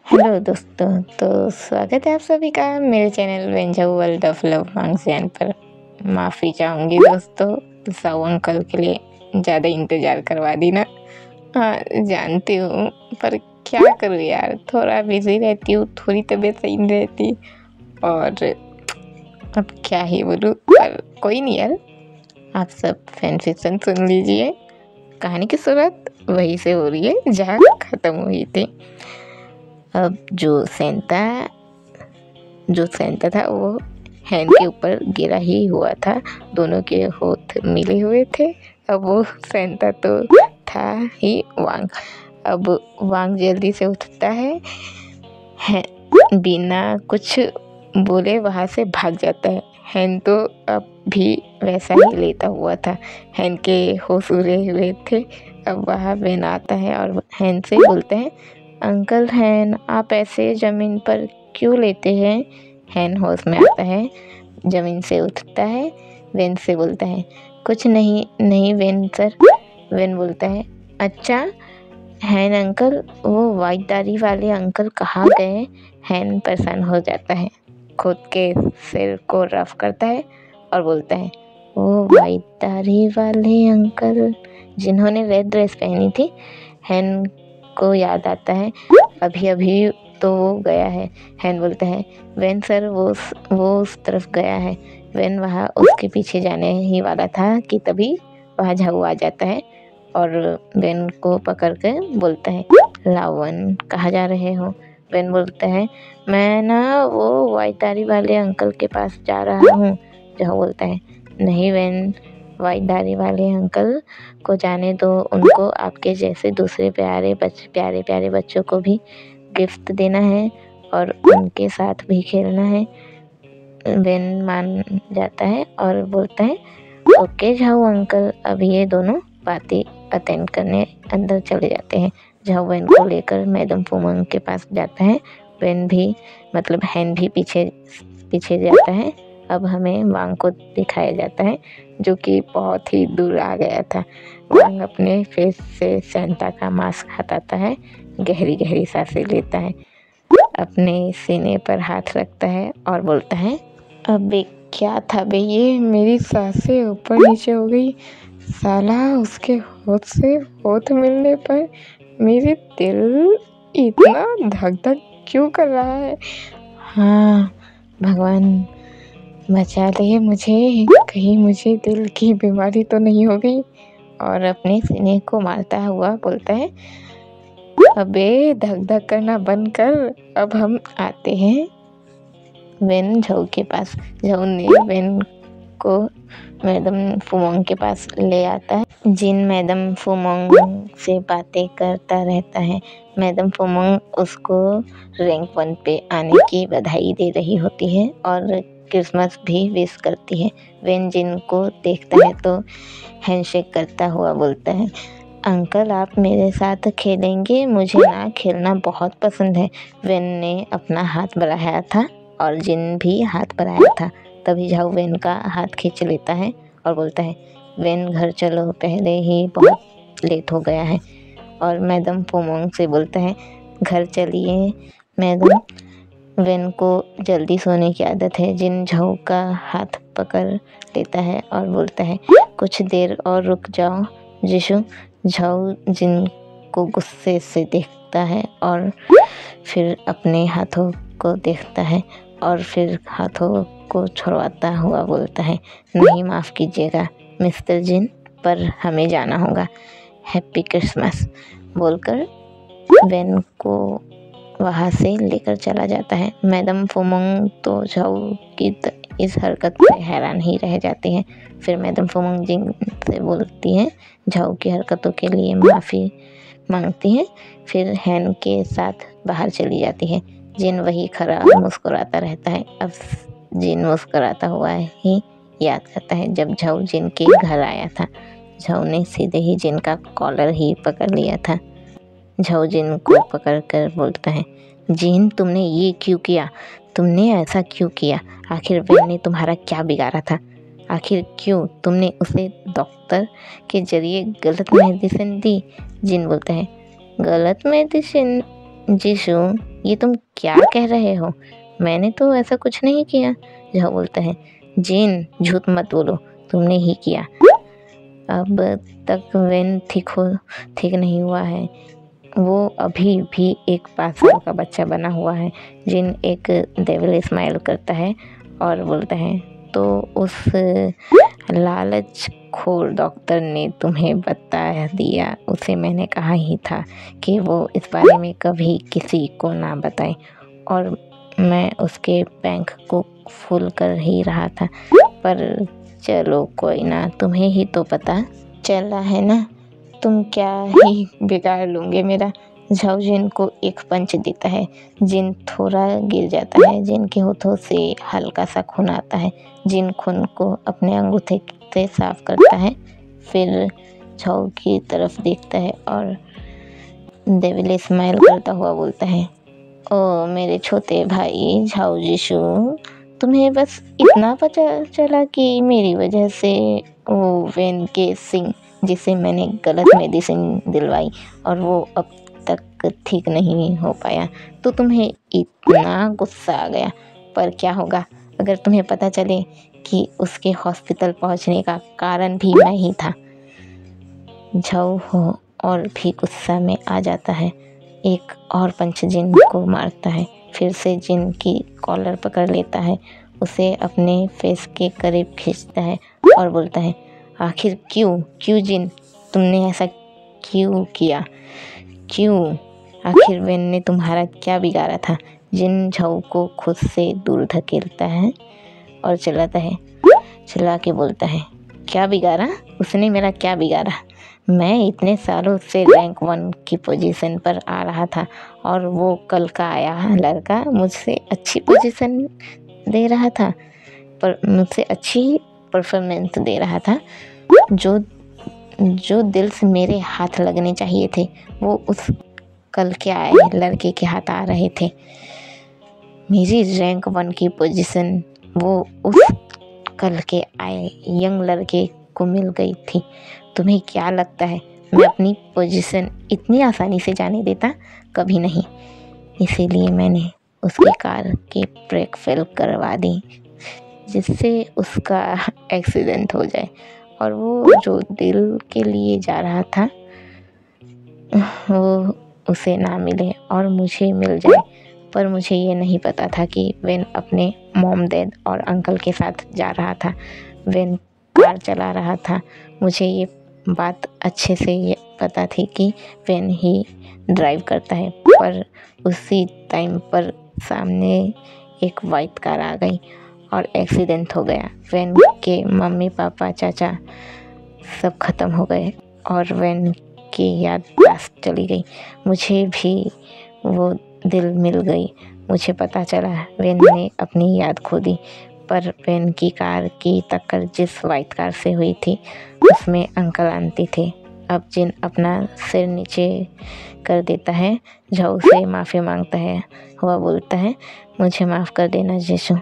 Hello दोस्तों, तो स्वागत है आप सभी का मेरे चैनल वेंजर वर्ल्ड ऑफ लव फंक्शन पर। माफ़ी चाहूँगी दोस्तों, साऊ अंकल के लिए ज़्यादा इंतज़ार करवा दी ना। हाँ जानती हूँ, पर क्या करूँ यार, थोड़ा बिजी रहती हूँ, थोड़ी तबीयत सही नहीं रहती और अब क्या ही बोलूँ। पर कोई नहीं यार, आप सब फैन फिक्शन सुन लीजिए। कहानी की शुरुआत वहीं से हो रही है जहाँ ख़त्म हुई थी। अब जो सेंटा था वो हैन के ऊपर गिरा ही हुआ था। दोनों के होठ मिले हुए थे। अब वो सेंटा तो था ही वांग। अब वांग जल्दी से उठता है बिना कुछ बोले वहाँ से भाग जाता है। हैन तो अब भी वैसा ही लेटा हुआ था। हैन के होश उड़े हुए थे। अब वहाँ वेन आता है और हैन से बोलते हैं, अंकल हैन, आप ऐसे ज़मीन पर क्यों लेटे हैं? हैन होश में आता है, ज़मीन से उठता है, वेन से बोलता है, कुछ नहीं नहीं वेन सर। वेन बोलता है, अच्छा हैन अंकल, वो वाइट दाढ़ी वाले अंकल कहाँ गए? हैन परेशान हो जाता है, खुद के सिर को रफ करता है और बोलता है, वो वाइट दाढ़ी वाले अंकल जिन्होंने रेड ड्रेस पहनी थी। हैन को याद आता है, अभी अभी तो वो गया है। हैन बोलता है, वेन सर वो उस तरफ गया है। वेन वहाँ उसके पीछे जाने ही वाला था कि तभी वहाँ झाऊ आ जाता है और वेन को पकड़ कर बोलता है, लावन कहाँ जा रहे हो? वेन बोलता है, मैं ना वो वाइट दाढ़ी वाले अंकल के पास जा रहा हूँ। झाऊ बोलता है, नहीं वेन, वाइट दाढ़ी वाले अंकल को जाने दो, उनको आपके जैसे दूसरे प्यारे प्यारे बच्चों को भी गिफ्ट देना है और उनके साथ भी खेलना है। वेन मान जाता है और बोलता है, ओके झाऊ अंकल। अब ये दोनों बातें अटेंड करने अंदर चले जाते हैं। झाऊ वेन को लेकर मैडम फुमंग के पास जाता है। वेन भी मतलब हैन भी पीछे जाता है। अब हमें वांग को दिखाया जाता है जो कि बहुत ही दूर आ गया था। वांग अपने फेस से सेंटा का मास्क हटाता है, गहरी गहरी सांसें लेता है, अपने सीने पर हाथ रखता है और बोलता है, अबे क्या था बे, ये मेरी सांसें ऊपर नीचे हो गई। साला उसके होठ से होठ मिलने पर मेरे दिल इतना धक धक क्यों कर रहा है? हाँ भगवान बचा लिए मुझे, कहीं मुझे दिल की बीमारी तो नहीं हो गई। और अपने सीने को मारता हुआ बोलता है, अबे धक धक करना बंद कर। अब हम आते हैं वेन झाऊ के पास। झाऊ ने वेन को मैडम फुमोंग के पास ले आता है। जिन मैडम फुमोंग से बातें करता रहता है। मैडम फुमोंग उसको रैंक 1 पे आने की बधाई दे रही होती है और क्रिसमस भी विश करती है। वेन जिन को देखता है तो हैंडशेक करता हुआ बोलता है, अंकल आप मेरे साथ खेलेंगे? मुझे ना खेलना बहुत पसंद है। वेन ने अपना हाथ बढ़ाया था और जिन भी हाथ बढ़ाया था। तभी झाऊ वेन का हाथ खींच लेता है और बोलता है, वेन घर चलो, पहले ही बहुत लेट हो गया है। और मैडम फुमोंग से बोलता है, घर चलिए मैडम। वेन को जल्दी सोने की आदत है। जिन झाऊ का हाथ पकड़ लेता है और बोलता है, कुछ देर और रुक जाओ जिशु। झाऊ जिन को गुस्से से देखता है और फिर अपने हाथों को देखता है और फिर हाथों को छुड़वाता हुआ बोलता है, नहीं माफ़ कीजिएगा मिस्टर जिन, पर हमें जाना होगा, हैप्पी क्रिसमस बोलकर वेन को वहाँ से लेकर चला जाता है। मैडम फुमोंग तो झाऊ की इस हरकत से हैरान ही रह जाती हैं। फिर मैडम फुमोंग जिन से बोलती हैं, झाऊ की हरकतों के लिए माफ़ी मांगती हैं। फिर हैन के साथ बाहर चली जाती है। जिन वही खड़ा मुस्कुराता रहता है। अब जिन मुस्कुराता हुआ ही याद करता है जब झाऊ जिन के घर आया था। झाऊ ने सीधे ही जिन का कॉलर ही पकड़ लिया था। झाऊ जिन को पकड़ कर बोलता है, जिन तुमने ये क्यों किया? तुमने ऐसा क्यों किया? आखिर वेन ने तुम्हारा क्या बिगाड़ा था? आखिर क्यों तुमने उसे डॉक्टर के जरिए गलत मेडिसिन दी? जिन बोलता है, गलत मेडिसिन जिशु, ये तुम क्या कह रहे हो? मैंने तो ऐसा कुछ नहीं किया। झाऊ बोलता है, जिन झूठ मत बोलो, तुमने ही किया। अब तक वेन ठीक नहीं हुआ है। वो अभी भी एक 5 साल का बच्चा बना हुआ है। जिन एक डेविल स्माइल करता है और बोलता है, तो उस लालच खोर डॉक्टर ने तुम्हें बता दिया। उसे मैंने कहा ही था कि वो इस बारे में कभी किसी को ना बताए, और मैं उसके बैंक को फुल कर ही रहा था। पर चलो कोई ना, तुम्हें ही तो पता चला है ना, तुम क्या ही बिगाड़ लोगे मेरा। झाऊ जिन को एक पंच देता है। जिन थोड़ा गिर जाता है। जिन के होठों से हल्का सा खून आता है। जिन खून को अपने अंगूठे से साफ करता है, फिर झाऊ की तरफ देखता है और डेविल स्माइल करता हुआ बोलता है, ओ मेरे छोटे भाई झाऊ जिशु, तुम्हें बस इतना पता चला कि मेरी वजह से वो वेन के सिंह, जिसे मैंने गलत मेडिसिन दिलवाई और वो अब तक ठीक नहीं हो पाया, तो तुम्हें इतना गुस्सा आ गया। पर क्या होगा अगर तुम्हें पता चले कि उसके हॉस्पिटल पहुंचने का कारण भी मैं ही था। झाऊ हो और भी गुस्सा में आ जाता है। एक और पंच जिन को मारता है। फिर से जिन की कॉलर पकड़ लेता है, उसे अपने फेस के करीब खींचता है और बोलता है, आखिर क्यों जिन, तुमने ऐसा क्यों किया? क्यों? आखिर वेन ने तुम्हारा क्या बिगाड़ा था? जिन झाऊ को खुद से दूर धकेलता है और चिल्ला के बोलता है, क्या बिगाड़ा? उसने मेरा क्या बिगाड़ा? मैं इतने सालों से रैंक 1 की पोजीशन पर आ रहा था और वो कल का आया लड़का मुझसे अच्छी पोजीशन दे रहा था, पर मुझसे अच्छी परफॉर्मेंस दे रहा था। जो दिल से मेरे हाथ लगने चाहिए थे, वो उस कल के आए लड़के के हाथ आ रहे थे। मेरी रैंक 1 की पोजीशन वो उस कल के आए यंग लड़के को मिल गई थी। तुम्हें क्या लगता है मैं अपनी पोजीशन इतनी आसानी से जाने देता? कभी नहीं। इसीलिए मैंने उसकी कार के ब्रेक फेल करवा दी, जिससे उसका एक्सीडेंट हो जाए और वो जो दिल के लिए जा रहा था वो उसे ना मिले और मुझे मिल जाए। पर मुझे ये नहीं पता था कि वेन अपने मॉम डैड और अंकल के साथ जा रहा था। वेन कार चला रहा था। मुझे ये बात अच्छे से ये पता थी कि वेन ही ड्राइव करता है, पर उसी टाइम पर सामने एक वाइट कार आ गई और एक्सीडेंट हो गया। वेन के मम्मी पापा चाचा सब खत्म हो गए और वेन की याद पास चली गई। मुझे भी वो दिल मिल गई। मुझे पता चला वेन ने अपनी याद खो दी, पर वेन की कार की टक्कर जिस वाइट कार से हुई थी उसमें अंकल आंटी थे। अब जिन अपना सिर नीचे कर देता है, झाऊ से माफ़ी मांगता है हुआ बोलता है, मुझे माफ़ कर देना जिशु।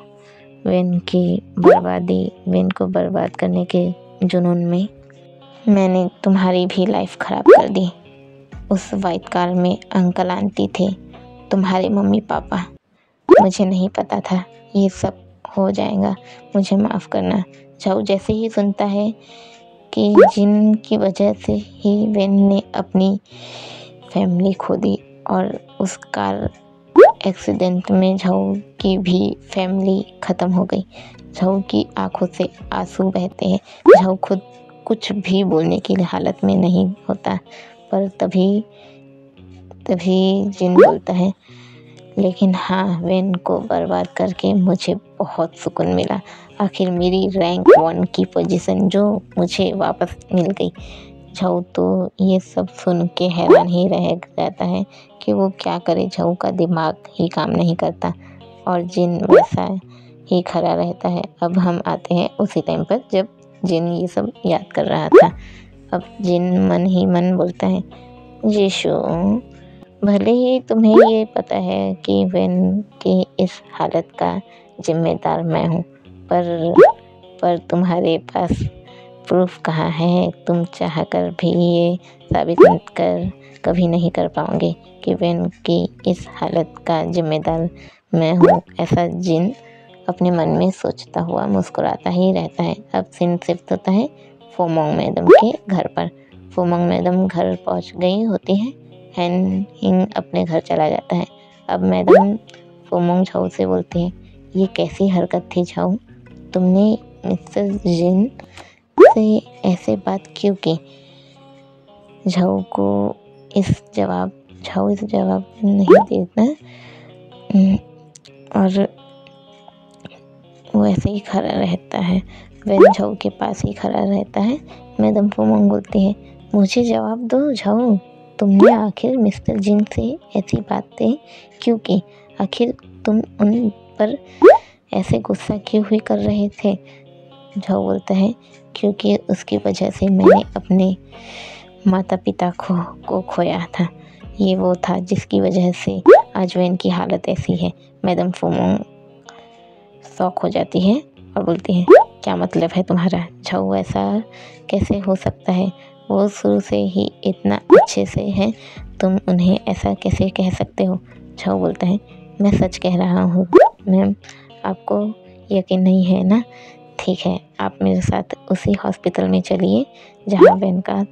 वेन को बर्बाद करने के जुनून में मैंने तुम्हारी भी लाइफ ख़राब कर दी। उस वाइट कार में अंकल आंटी थे, तुम्हारे मम्मी पापा। मुझे नहीं पता था ये सब हो जाएगा, मुझे माफ़ करना। झाऊ जैसे ही सुनता है कि जिन की वजह से ही वेन ने अपनी फैमिली खो दी और उस कार एक्सीडेंट में झाऊ की भी फैमिली ख़त्म हो गई, झाऊ की आंखों से आंसू बहते हैं। झाऊ खुद कुछ भी बोलने की हालत में नहीं होता, पर तभी जिन बोलता है, लेकिन हाँ, वेन को बर्बाद करके मुझे बहुत सुकून मिला। आखिर मेरी रैंक 1 की पोजीशन जो मुझे वापस मिल गई। झाऊ तो ये सब सुन के हैरान ही रह जाता है कि वो क्या करे। झाऊ का दिमाग ही काम नहीं करता और जिन वैसा ही खड़ा रहता है। अब हम आते हैं उसी टाइम पर जब जिन ये सब याद कर रहा था। अब जिन मन ही मन बोलता है, यीशु, भले ही तुम्हें ये पता है कि वेन की इस हालत का जिम्मेदार मैं हूँ, पर तुम्हारे पास प्रूफ कहाँ है? तुम चाहकर भी ये साबित कर कभी नहीं कर पाऊंगी कि वेन की इस हालत का जिम्मेदार मैं हूँ, ऐसा जिन अपने मन में सोचता हुआ मुस्कुराता ही रहता है। अब सीन शिफ्ट होता है फोमोंग मैडम के घर पर। फोमोंग मैडम घर पहुंच गई होती है। हैन हिंग अपने घर चला जाता है। अब मैडम फोमोंग झाऊ से बोलती है, ये कैसी हरकत थी झाऊ, तुमने मिस्टर जिन से ऐसे बात क्यों की। झाऊ इस जवाब नहीं देता और वो ऐसे ही खड़ा रहता है। वेन झाऊ के पास ही खड़ा रहता है। मैडम फोमोंग बोलती है, मुझे जवाब दो झाऊ, तुमने आखिर मिस्टर जिन से ऐसी बातें क्यों की, आखिर तुम उन पर ऐसे गुस्सा क्यों हुई कर रहे थे। झाऊ बोलता है, क्योंकि उसकी वजह से मैंने अपने माता पिता को खोया था। ये वो था जिसकी वजह से आज वेन की हालत ऐसी है। मैडम फोमोंग शॉक हो जाती है और बोलती है, क्या मतलब है तुम्हारा झाऊ, ऐसा कैसे हो सकता है, वो शुरू से ही इतना अच्छे से है, तुम उन्हें ऐसा कैसे कह सकते हो। झाऊ बोलता है, मैं सच कह रहा हूँ मैम, आपको यकीन नहीं है ना, ठीक है आप मेरे साथ उसी हॉस्पिटल में चलिए जहाँ वेन का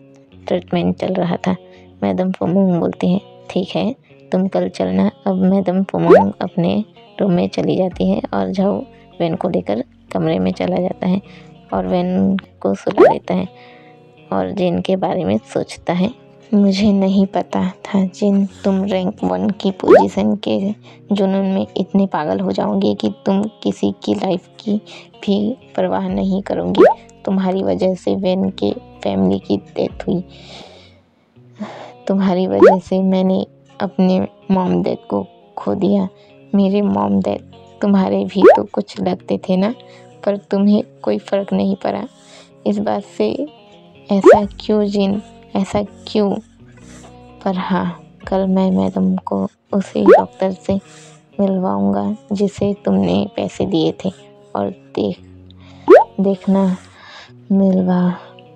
ट्रीटमेंट चल रहा था। मैडम फोमोंग बोलती है, ठीक है तुम कल चलना। अब मैडम फोमोंग अपने रूम में चली जाती है और झाऊ वेन को लेकर कमरे में चला जाता है और वेन को सुला देता है और जिन के बारे में सोचता है। मुझे नहीं पता था जिन, तुम रैंक 1 की पोजीशन के जुनून में इतने पागल हो जाओगे कि तुम किसी की लाइफ की भी परवाह नहीं करोगे। तुम्हारी वजह से वेन के फैमिली की डेथ हुई, तुम्हारी वजह से मैंने अपने मॉम डैड को खो दिया। मेरे मॉम डैड तुम्हारे भी तो कुछ लगते थे ना, पर तुम्हें कोई फ़र्क नहीं पड़ा इस बात से। ऐसा क्यों जिन, ऐसा क्यों। पर हाँ, कल मैं मैडम को उसी डॉक्टर से मिलवाऊंगा जिसे तुमने पैसे दिए थे और देखना मिलवा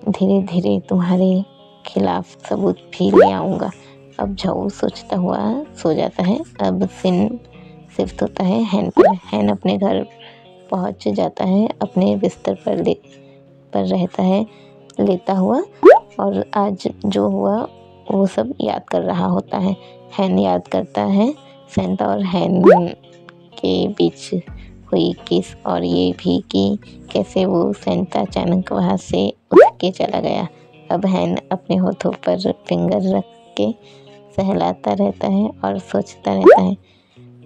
धीरे धीरे तुम्हारे खिलाफ सबूत भी ले आऊँगा। अब झाऊ सोचता हुआ सो जाता है। अब सीन शिफ्ट होता है हैन पर। हैन अपने घर पहुंच जाता है, अपने बिस्तर पर रहता है लेता हुआ और आज जो हुआ वो सब याद कर रहा होता है। हैन याद करता है सेंटा और हैन के बीच हुई किस और ये भी कि कैसे वो सेंटा अचानक वहाँ से उठ के चला गया। अब हैन अपने होठों पर फिंगर रख के सहलाता रहता है और सोचता रहता है।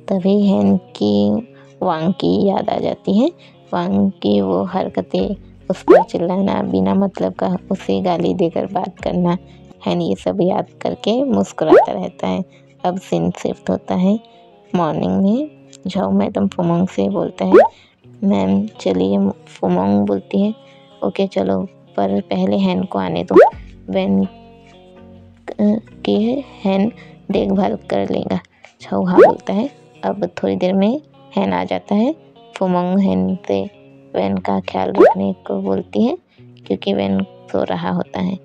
तभी हैन की वांग की याद आ जाती है। वांग की वो हरकतें, उस पर चिल्लाना, बिना मतलब का उसे गाली देकर बात करना, हैन ये सब याद करके मुस्कुराता रहता है। अब सीन शिफ्ट होता है मॉर्निंग में। झाऊ मैडम फोमोंग से बोलता है, मैम चलिए। फोमोंग बोलती है, ओके चलो, पर पहले हैन को आने दो, वेन की हैन देखभाल कर लेगा। झाऊ हाँ बोलता है। अब थोड़ी देर में हैन आ जाता है। फोमोंग हैन से वेन का ख्याल रखने को बोलती है क्योंकि वेन सो रहा होता है।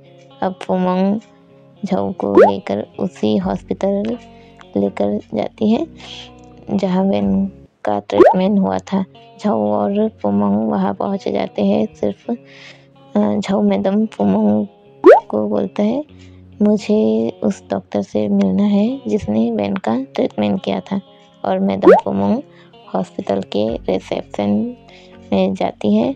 अब फोमोंग झाऊ को लेकर उसी हॉस्पिटल लेकर जाती है जहाँ वेन का ट्रीटमेंट हुआ था। झाऊ और फोमोंग वहाँ पहुँच जाते हैं। सिर्फ झाऊ मैडम फोमोंग को बोलता है, मुझे उस डॉक्टर से मिलना है जिसने वेन का ट्रीटमेंट किया था। और मैडम फोमोंग हॉस्पिटल के रिसेप्शन में जाती है।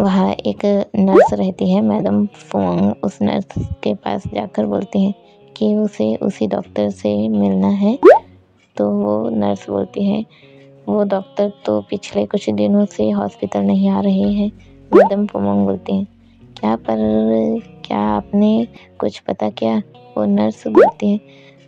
वहाँ एक नर्स रहती है। मैडम फोमोंग उस नर्स के पास जाकर बोलती है कि उसे उसी डॉक्टर से मिलना है। तो वो नर्स बोलती है, वो डॉक्टर तो पिछले कुछ दिनों से हॉस्पिटल नहीं आ रहे हैं। मैडम फोमोंग बोलती हैं, क्या आपने कुछ पता किया। वो नर्स बोलती है,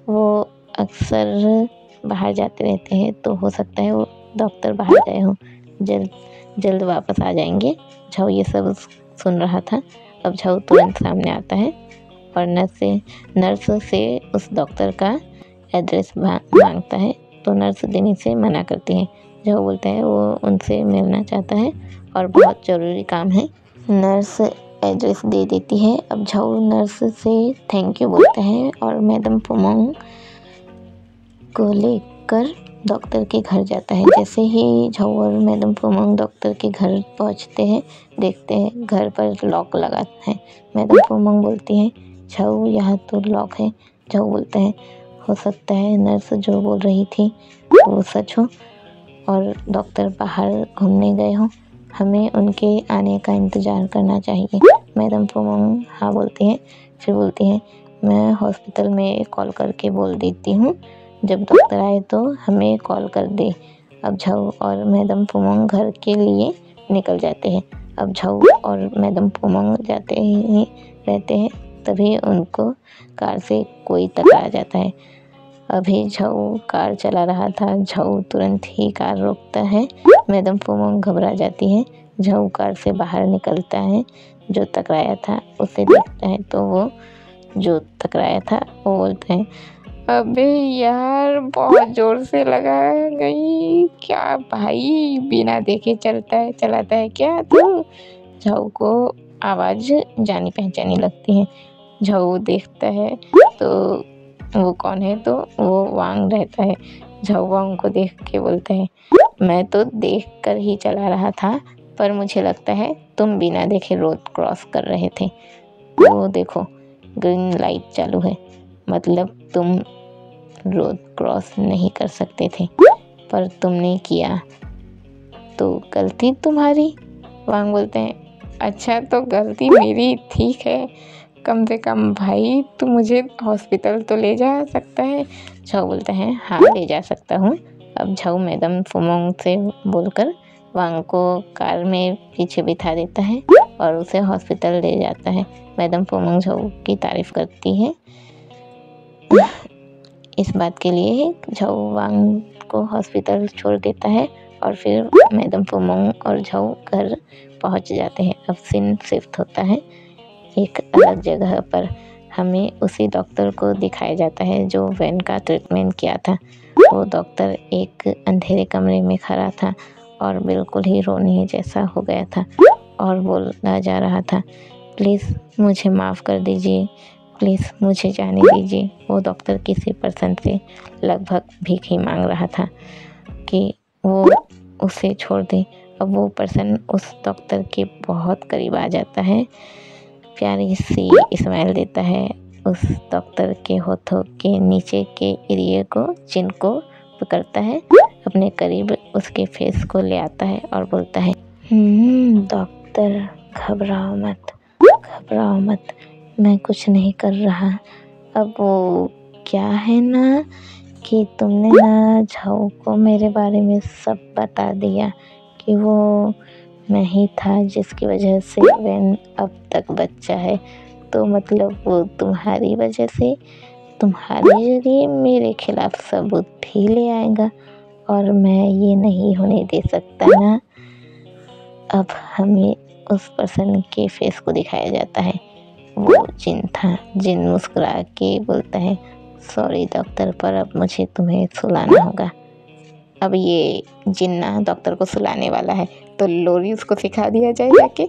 वो अक्सर बाहर जाते रहते हैं, तो हो सकता है वो डॉक्टर बाहर गए हों, जल्द वापस आ जाएंगे। झाऊ ये सब सुन रहा था। अब झाऊ तुरंत सामने आता है और नर्स से उस डॉक्टर का एड्रेस मांगता है। तो नर्स देने से मना करती है। झाऊ बोलता है वो उनसे मिलना चाहता है और बहुत ज़रूरी काम है। नर्स एड्रेस दे देती है। अब झाऊ नर्स से थैंक यू बोलता है और मैडम फुमांग को लेकर डॉक्टर के घर जाता है। जैसे ही झाऊ और मैडम फुमांग डॉक्टर के घर पहुंचते हैं, देखते हैं घर पर लॉक लगा है। मैडम फुमांग बोलती है, झाऊ यहाँ तो लॉक है। झाऊ बोलता है, हो सकता है नर्स जो बोल रही थी वो सच हो और डॉक्टर बाहर घूमने गए हों, हमें उनके आने का इंतज़ार करना चाहिए। मैडम फुमांग हाँ बोलती हैं, फिर बोलती हैं, मैं हॉस्पिटल में कॉल करके बोल देती हूँ, जब डॉक्टर आए तो हमें कॉल कर दे। अब झाऊ और मैडम फुमांग घर के लिए निकल जाते हैं। अब झाऊ और मैडम फुमांग जाते ही रहते हैं, तभी उनको कार से कोई टकरा जाता है। अभी झाऊ कार चला रहा था, झाऊ तुरंत ही कार रोकता है। मैडम फुमांग घबरा जाती है। झाऊ कार से बाहर निकलता है, जो टकराया था उसे देखता है तो वो जो टकराया था वो बोलता है, अबे यार बहुत जोर से लगा गई क्या भाई, बिना देखे चलाता है क्या तू। झाऊ को आवाज़ जानी पहचानी लगती है। झाऊ देखता है तो वो कौन है, तो वो वांग रहता है। झाऊ वांग को देख के बोलता है, मैं तो देख कर ही चला रहा था, पर मुझे लगता है तुम बिना देखे रोड क्रॉस कर रहे थे। वो देखो ग्रीन लाइट चालू है, मतलब तुम रोड क्रॉस नहीं कर सकते थे, पर तुमने किया तो गलती तुम्हारी। वांग बोलते हैं, अच्छा तो गलती मेरी, ठीक है, कम से कम भाई तू मुझे हॉस्पिटल तो ले जा सकता है। झाऊ बोलता है, हाँ ले जा सकता हूँ। अब झाऊ मैडम फुमांग से बोलकर वांग को कार में पीछे बिठा देता है और उसे हॉस्पिटल ले जाता है। मैडम फुमांग झाऊ की तारीफ करती है। इस बात के लिए झाऊ वांग को हॉस्पिटल छोड़ देता है और फिर मैडम फुमांग और झाऊ घर पहुंच जाते हैं। अब सीन शिफ्ट होता है एक अलग जगह पर। हमें उसी डॉक्टर को दिखाया जाता है जो वैन का ट्रीटमेंट किया था। वो डॉक्टर एक अंधेरे कमरे में खड़ा था और बिल्कुल ही रोने जैसा हो गया था और बोला जा रहा था, प्लीज़ मुझे माफ़ कर दीजिए, प्लीज़ मुझे जाने दीजिए। वो डॉक्टर किसी पर्सन से लगभग भीख ही मांग रहा था कि वो उसे छोड़ दे। अब वो पर्सन उस डॉक्टर के बहुत करीब आ जाता है, प्यारी सी स्माइल देता है, उस डॉक्टर के होठों के नीचे के एरिया को, चिन को पकड़ता है, अपने करीब उसके फेस को ले आता है और बोलता है, डॉक्टर घबराओ मत, मैं कुछ नहीं कर रहा। अब वो क्या है ना कि तुमने ना झाऊ को मेरे बारे में सब बता दिया कि वो मैं ही था जिसकी वजह से वैन अब तक बच्चा है, तो मतलब वो तुम्हारी वजह से तुम्हारे जरिए मेरे खिलाफ सबूत भी ले आएगा और मैं ये नहीं होने दे सकता ना। अब हमें उस पर्सन के फेस को दिखाया जाता है, वो जिन था। जिन मुस्कुरा के बोलता है, सॉरी डॉक्टर, पर अब मुझे तुम्हें सुलाना होगा। अब ये जिन्ना डॉक्टर को सुलाने वाला है, तो लोरी उसको सिखा दिया जाए जाके